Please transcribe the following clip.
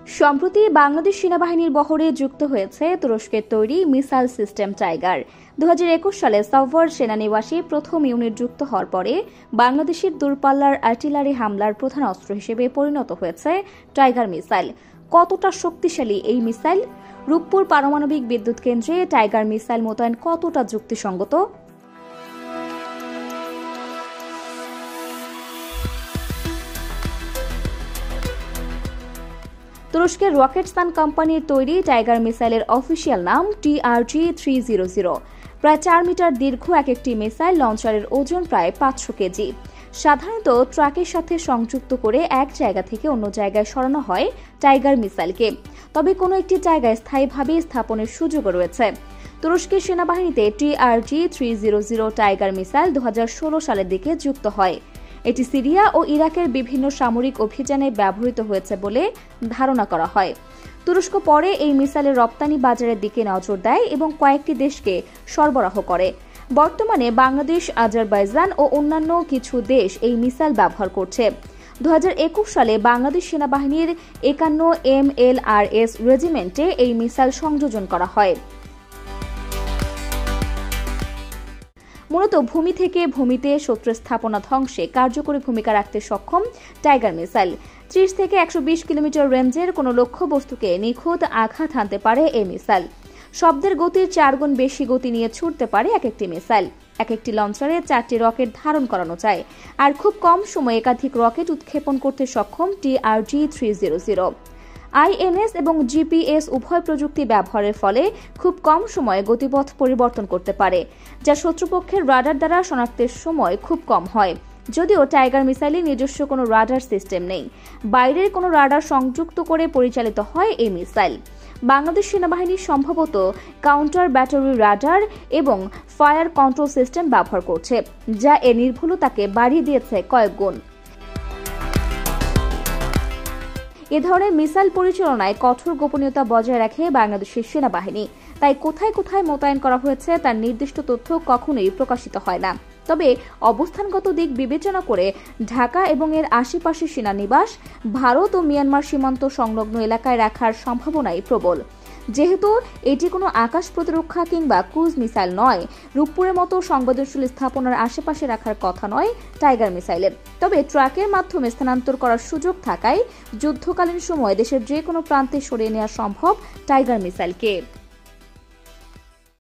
সম্প্রতি বাংলাদেশ সেনাবাহিনীর বহরে যুক্ত হয়েছে তুরস্কের তৈরি মিসাইল সিস্টেম টাইগার। 2021 সালে সাভার সেনানিবাসে প্রথম ইউনিট যুক্ত হওয়ার পরে বাংলাদেশের দূরপাল্লার আর্টিলারি হামলার প্রধান অস্ত্র হিসেবে পরিণত হয়েছে টাইগার মিসাইল। কতটা শক্তিশালী এই মিসাইল? রূপপুর পারমাণবিক বিদ্যুৎ কেন্দ্রে টাইগার মিসাইল মোতায়েন কতটা যুক্তিসঙ্গত? তুরস্কের রকেটসান কোম্পানির তৈরি টাইগার মিসাইলের অফিসিয়াল নাম TRG-300। প্রায় 4 মিটার দীর্ঘ একটি মিসাইল লঞ্চারের ওজন প্রায় 500 কেজি। সাধারণত ট্রাকের সাথে সংযুক্ত করে এক জায়গা থেকে অন্য জায়গায় সরানো হয় টাইগার মিসাইলকে, তবে কোনো একটি জায়গায় স্থায়ীভাবে স্থাপনের সুযোগও রয়েছে। তুরস্কের সেনাবাহিনীতে TRG-300 টাইগার মিসাইল 2016 সালের দিকে যুক্ত হয়। এটি সিরিয়া ও ইরাকের বিভিন্ন সামরিক অভিযানে ব্যবহৃত হয়েছে বলে ধারণা করা হয়। তুরস্ক পরে এই মিসাইলের রপ্তানি বাজারের দিকে নজর দেয় এবং কয়েকটি দেশকে সরবরাহ করে। বর্তমানে বাংলাদেশ, আজারবাইজান ও অন্যান্য কিছু দেশ এই মিসাইল ব্যবহার করছে। 2021 সালে বাংলাদেশ সেনাবাহিনীর 51 MLRS রেজিমেন্টে এই মিসাইল সংযোজন করা হয়। মূলত ভূমি থেকে ভূমিতে শত্রু স্থাপনা ধ্বংসে কার্যকরী ভূমিকা রাখতে সক্ষম টাইগার মিসাইল। 30 থেকে 120 কিলোমিটার রেঞ্জের কোনো লক্ষ্যবস্তুকে নিখুঁত আঘাত হানতে পারে এই মিসাইল। শব্দের গতির 4 গুণ বেশি গতি নিয়ে ছুটতে পারে একটি মিসাইল। একটি লঞ্চারে 4টি রকেট ধারণ করানো যায়, আর খুব কম সময়ে একাধিক রকেট উৎক্ষেপণ করতে সক্ষম TRG-300। INS এবং GPS উভয় প্রযুক্তি ব্যবহারের ফলে খুব কম সময়ে গতিপথ পরিবর্তন করতে পারে, যা শত্রুপক্ষের রাডার দ্বারা শনাক্তের সময় খুব কম হয়। যদিও টাইগার মিসাইলে নিজস্ব কোনো রাডার সিস্টেম নেই, বাইরের কোনো রাডার সংযুক্ত করে পরিচালিত হয় এই মিসাইল। বাংলাদেশ সেনাবাহিনী সম্ভবত কাউন্টার ব্যাটারি রাডার এবং ফায়ার কন্ট্রোল সিস্টেম ব্যবহার করছে, যা এর নির্ভুলতাকে বাড়িয়ে দিয়েছে কয়েক গুণ। এ ধরনের মিসাইল পরিচালনায় কঠোর গোপনীয়তা বজায় রাখে বাংলাদেশের সেনাবাহিনী, তাই কোথায় কোথায় মোতায়েন করা হয়েছে তার নির্দিষ্ট তথ্য কখনোই প্রকাশিত হয় না। তবে অবস্থানগত দিক বিবেচনা করে ঢাকা এবং এর আশেপাশে সেনানিবাস ভারত ও মিয়ানমার সীমান্ত সংলগ্ন এলাকায় রাখার সম্ভাবনাই প্রবল। যেহেতু এটি কোনো আকাশ প্রতিরক্ষা কিংবা ক্রুজ মিসাইল নয়, রূপপুরের মতো সংবেদনশীল স্থাপনার আশেপাশে রাখার কথা নয় টাইগার মিসাইলের। তবে ট্রাকের মাধ্যমে স্থানান্তর করার সুযোগ থাকায় যুদ্ধকালীন সময়ে দেশের যে কোনো প্রান্তে সরিয়ে নেওয়া সম্ভব টাইগার মিসাইলকে।